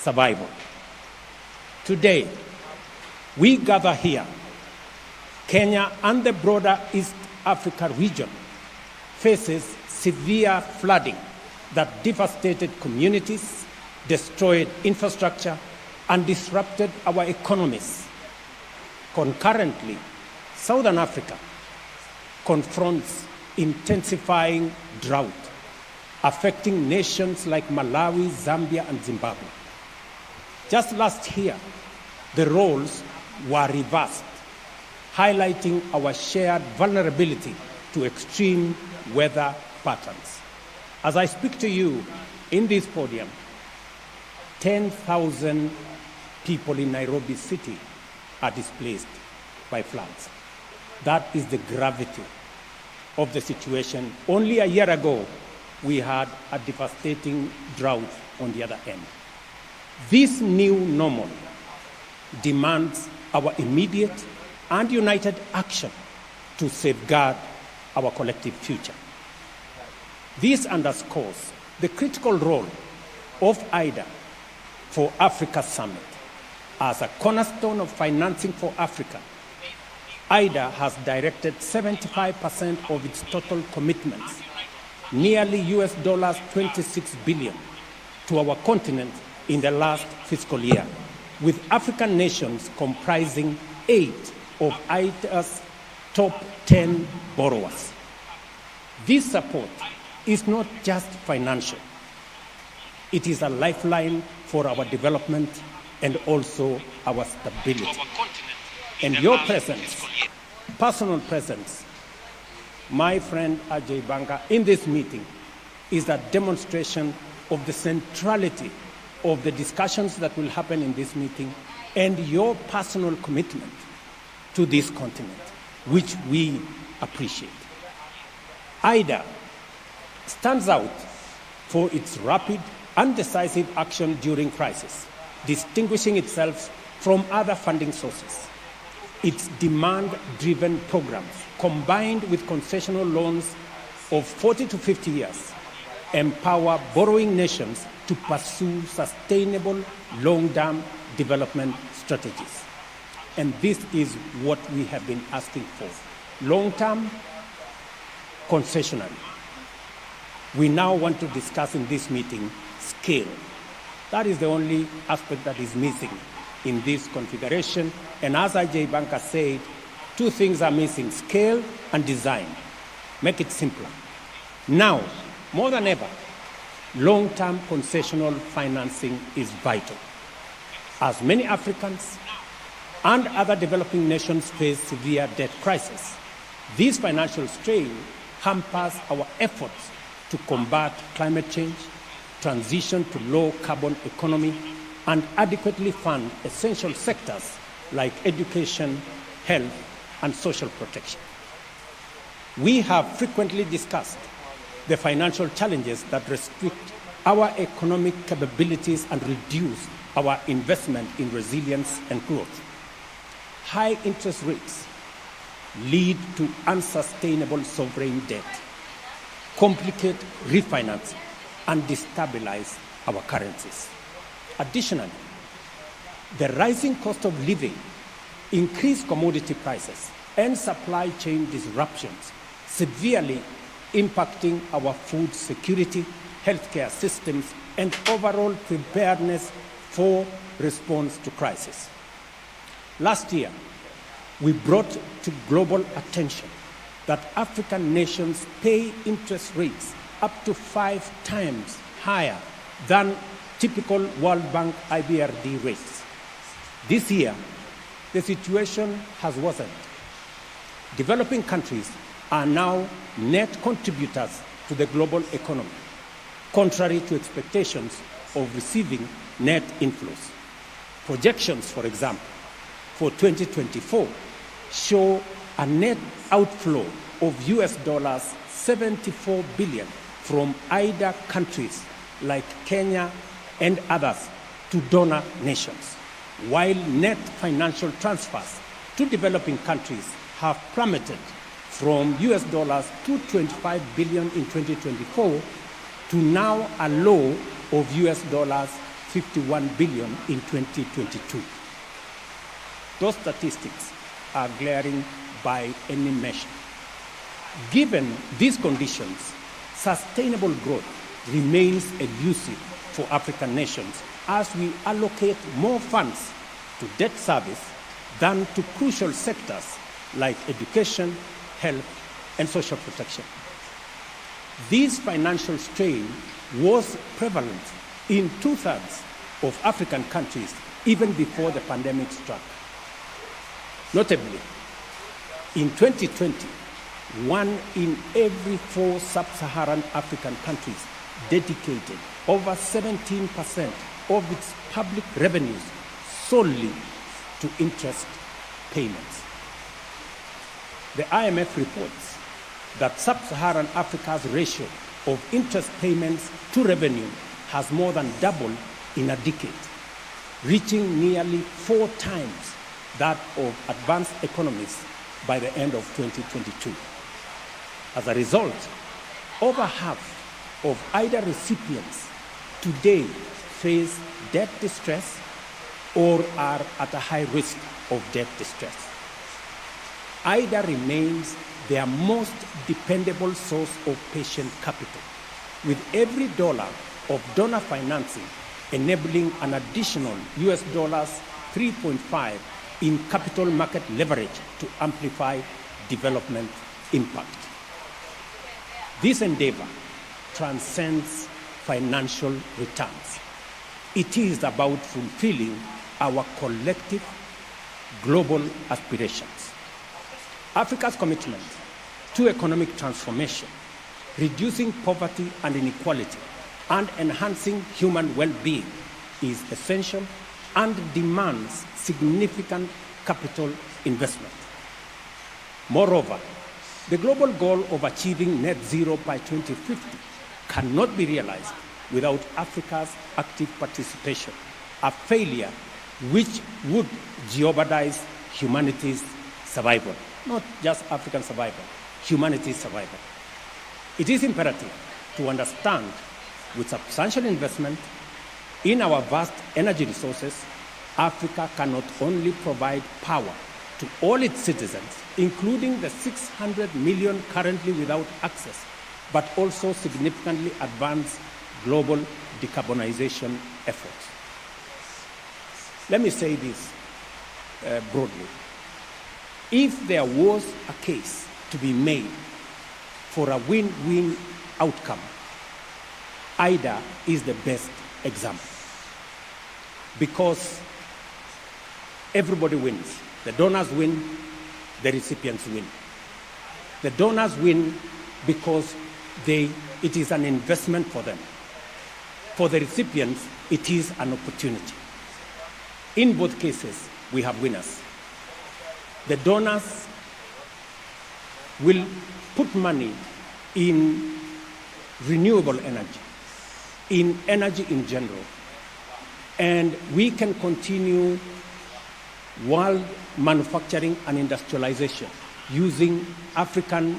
survival. Today, we gather here, Kenya and the broader East Africa region faces severe flooding that devastated communities, destroyed infrastructure, and disrupted our economies. Concurrently, Southern Africa confronts intensifying drought, affecting nations like Malawi, Zambia, and Zimbabwe. Just last year, the roles were reversed, highlighting our shared vulnerability to extreme weather patterns. As I speak to you in this podium, 10,000 people in Nairobi City are displaced by floods. That is the gravity of the situation. Only a year ago, we had a devastating drought on the other end. This new normal demands our immediate and united action to safeguard our collective future. This underscores the critical role of IDA for Africa Summit. As a cornerstone of financing for Africa, IDA has directed 75% of its total commitments, nearly US $26 billion, to our continent in the last fiscal year, with African nations comprising 8 of IDA's top 10 borrowers. This support is not just financial. It is a lifeline for our development and also our stability. And your presence, personal presence, my friend Ajay Banga, in this meeting is a demonstration of the centrality of the discussions that will happen in this meeting and your personal commitment to this continent, which we appreciate. IDA stands out for its rapid and decisive action during crisis, distinguishing itself from other funding sources. Its demand-driven programs, combined with concessional loans of 40 to 50 years, empower borrowing nations to pursue sustainable long-term development strategies. And this is what we have been asking for. Long-term, concessional. We now want to discuss in this meeting scale. That is the only aspect that is missing in this configuration. And as Ajay Banka said, two things are missing: scale and design. Make it simpler. Now, more than ever, long-term concessional financing is vital. As many Africans and other developing nations face severe debt crisis, this financial strain hampers our efforts to combat climate change, transition to low-carbon economy, and adequately fund essential sectors like education, health, and social protection. We have frequently discussed the financial challenges that restrict our economic capabilities and reduce our investment in resilience and growth. High interest rates lead to unsustainable sovereign debt, complicate refinancing, and destabilize our currencies. Additionally, the rising cost of living, increased commodity prices, and supply chain disruptions severely impacting our food security, healthcare systems, and overall preparedness for response to crisis. Last year, we brought to global attention that African nations pay interest rates up to 5 times higher than typical World Bank IBRD rates. This year, the situation has worsened. Developing countries are now net contributors to the global economy, contrary to expectations of receiving net inflows. Projections, for example, for 2024 show a net outflow of US $74 billion from IDA countries like Kenya and others to donor nations, while net financial transfers to developing countries have plummeted from US $225 billion in 2024 to now a low of US 51 billion in 2022. Those statistics are glaring by any measure. Given these conditions, sustainable growth remains elusive for African nations as we allocate more funds to debt service than to crucial sectors like education, health, and social protection. This financial strain was prevalent in 2/3 of African countries even before the pandemic struck. Notably, in 2020, 1 in every 4 sub-Saharan African countries dedicated over 17% of its public revenues solely to interest payments. The IMF reports that sub-Saharan Africa's ratio of interest payments to revenue has more than doubled in a decade, reaching nearly 4 times that of advanced economies by the end of 2022. As a result, over half of IDA recipients today face debt distress or are at a high risk of debt distress. IDA remains their most dependable source of patient capital, with every dollar of donor financing enabling an additional $3.5 in capital market leverage to amplify development impact. This endeavor transcends financial returns. It is about fulfilling our collective global aspirations. Africa's commitment to economic transformation, reducing poverty and inequality, and enhancing human well-being is essential and demands significant capital investment. Moreover, the global goal of achieving net zero by 2050 cannot be realized without Africa's active participation, a failure which would jeopardize humanity's survival, not just African survival, humanity's survival. It is imperative to understand with substantial investment in our vast energy resources, Africa can not only provide power to all its citizens, including the 600 million currently without access, but also significantly advance global decarbonization efforts. Let me say this broadly. If there was a case to be made for a win-win outcome, IDA is the best example, because everybody wins. The donors win, the recipients win. The donors win because it is an investment for them. For the recipients, it is an opportunity. In both cases, we have winners. The donors will put money in renewable energy, in energy in general, and we can continue world manufacturing and industrialization using African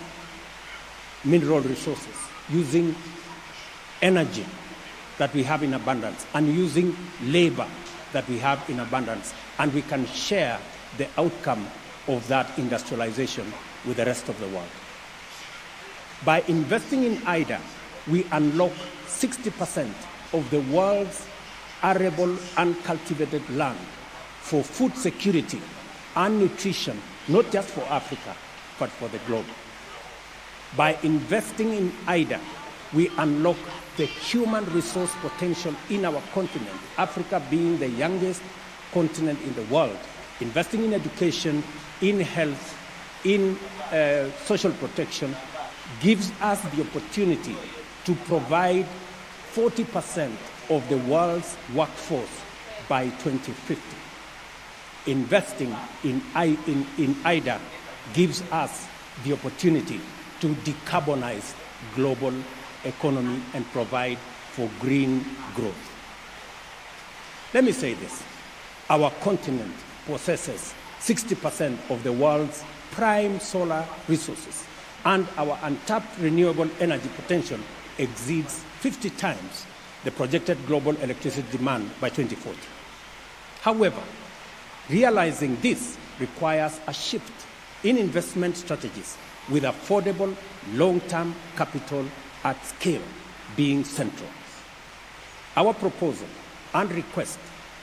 mineral resources, using energy that we have in abundance, and using labor that we have in abundance, and we can share the outcome of that industrialization with the rest of the world. By investing in IDA, we unlock 60% of the world's arable and cultivated land for food security and nutrition, not just for Africa, but for the globe. By investing in IDA, we unlock the human resource potential in our continent, Africa being the youngest continent in the world. Investing in education, in health, in social protection gives us the opportunity to provide 40% of the world's workforce by 2050. Investing in IDA gives us the opportunity to decarbonize global economy and provide for green growth. Let me say this. Our continent possesses 60% of the world's prime solar resources, and our untapped renewable energy potential exceeds 50 times the projected global electricity demand by 2040. However, realizing this requires a shift in investment strategies with affordable long-term capital at scale being central. Our proposal and request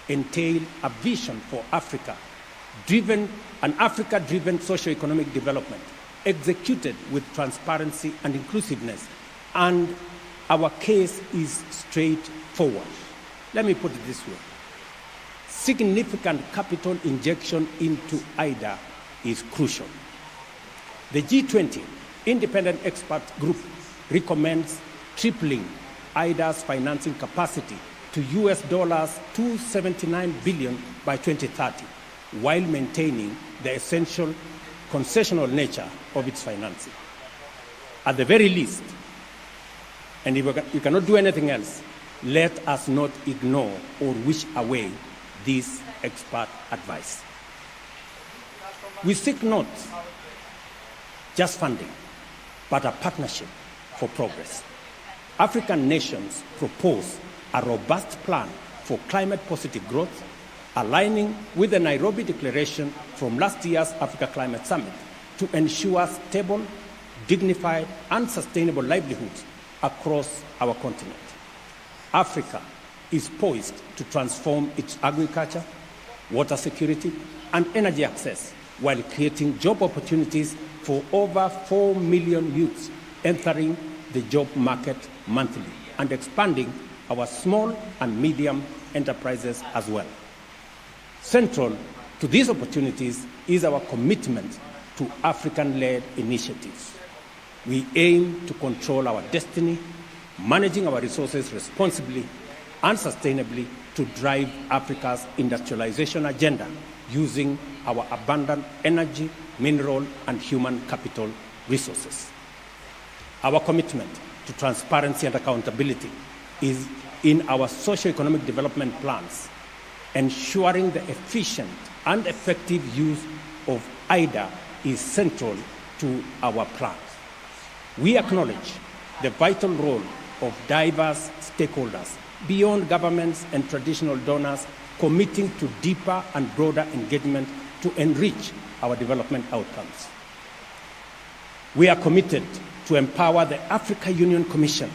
entail a vision for an Africa-driven socio-economic development executed with transparency and inclusiveness, and our case is straightforward. Let me put it this way. Significant capital injection into IDA is crucial. The G20 independent expert group recommends tripling IDA's financing capacity to US $279 billion by 2030, while maintaining the essential concessional nature of its financing. At the very least, and if you cannot do anything else, let us not ignore or wish away this expert advice. We seek not just funding, but a partnership for progress. African nations propose a robust plan for climate-positive growth, aligning with the Nairobi Declaration from last year's Africa Climate Summit to ensure stable, dignified, and sustainable livelihoods across our continent. Africa is poised to transform its agriculture, water security, and energy access while creating job opportunities for over 4 million youths entering the job market monthly and expanding our small and medium enterprises as well. Central to these opportunities is our commitment to African-led initiatives. We aim to control our destiny, managing our resources responsibly and sustainably to drive Africa's industrialization agenda using our abundant energy, mineral, and human capital resources. Our commitment to transparency and accountability is in our socio-economic development plans, ensuring the efficient and effective use of IDA is central to our plans. We acknowledge the vital role of diverse stakeholders beyond governments and traditional donors committing to deeper and broader engagement to enrich our development outcomes. We are committed to empower the Africa Union Commission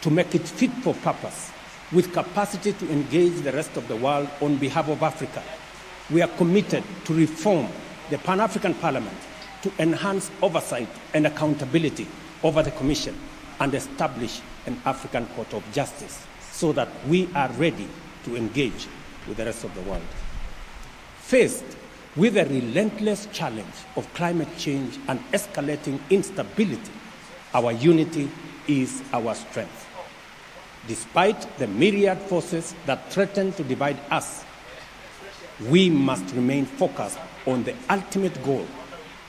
to make it fit for purpose with capacity to engage the rest of the world on behalf of Africa. We are committed to reform the Pan-African Parliament to enhance oversight and accountability over the Commission and establish an African Court of Justice so that we are ready to engage with the rest of the world. Faced with the relentless challenge of climate change and escalating instability, our unity is our strength. Despite the myriad forces that threaten to divide us, we must remain focused on the ultimate goal,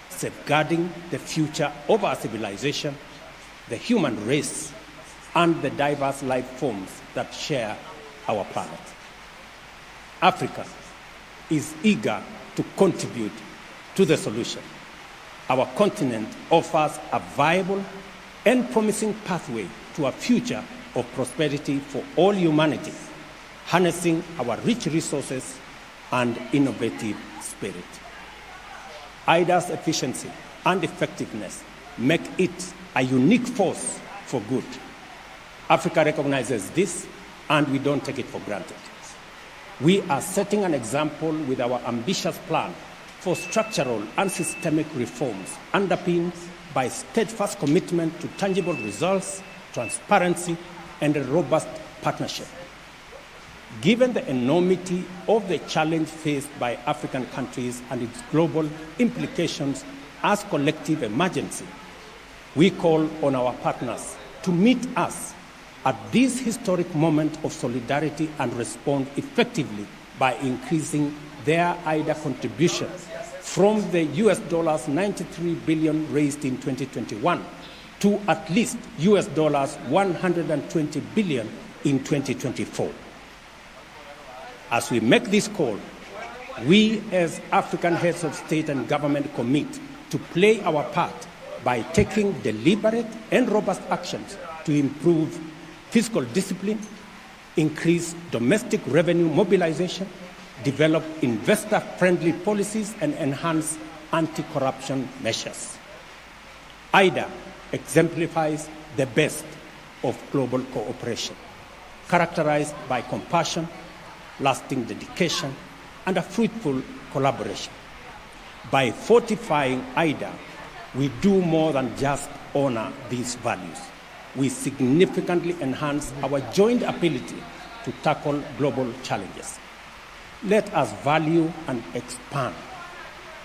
safeguarding the future of our civilization, the human race, and the diverse life forms that share our planet. Africa is eager to contribute to the solution. Our continent offers a viable and promising pathway to a future of prosperity for all humanity, harnessing our rich resources and innovative spirit. IDA's efficiency and effectiveness make it a unique force for good. Africa recognizes this, and we don't take it for granted. We are setting an example with our ambitious plan for structural and systemic reforms underpinned by steadfast commitment to tangible results, transparency, and a robust partnership. Given the enormity of the challenge faced by African countries and its global implications as collective emergency, we call on our partners to meet us at this historic moment of solidarity and respond effectively by increasing their IDA contribution from the US $93 billion raised in 2021 to at least US $120 billion in 2024. As we make this call, we as African heads of state and government commit to play our part by taking deliberate and robust actions to improve fiscal discipline, increase domestic revenue mobilization, develop investor-friendly policies, and enhance anti-corruption measures. IDA exemplifies the best of global cooperation, characterized by compassion, lasting dedication, and a fruitful collaboration. By fortifying IDA, we do more than just honor these values. We significantly enhance our joint ability to tackle global challenges. Let us value and expand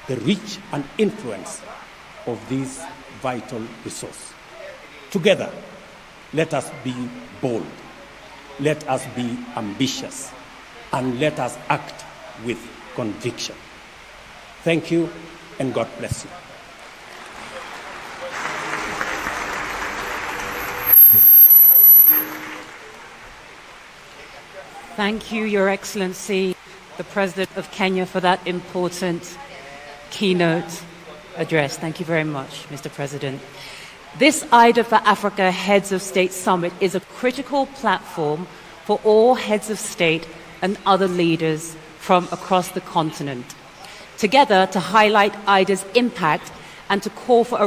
the reach and influence of this vital resource. Together, let us be bold, let us be ambitious, and let us act with conviction. Thank you, and God bless you. Thank you, Your Excellency, the President of Kenya, for that important keynote address. Thank you very much, Mr. President. This IDA for Africa Heads of State Summit is a critical platform for all heads of state and other leaders from across the continent, together to highlight IDA's impact and to call for a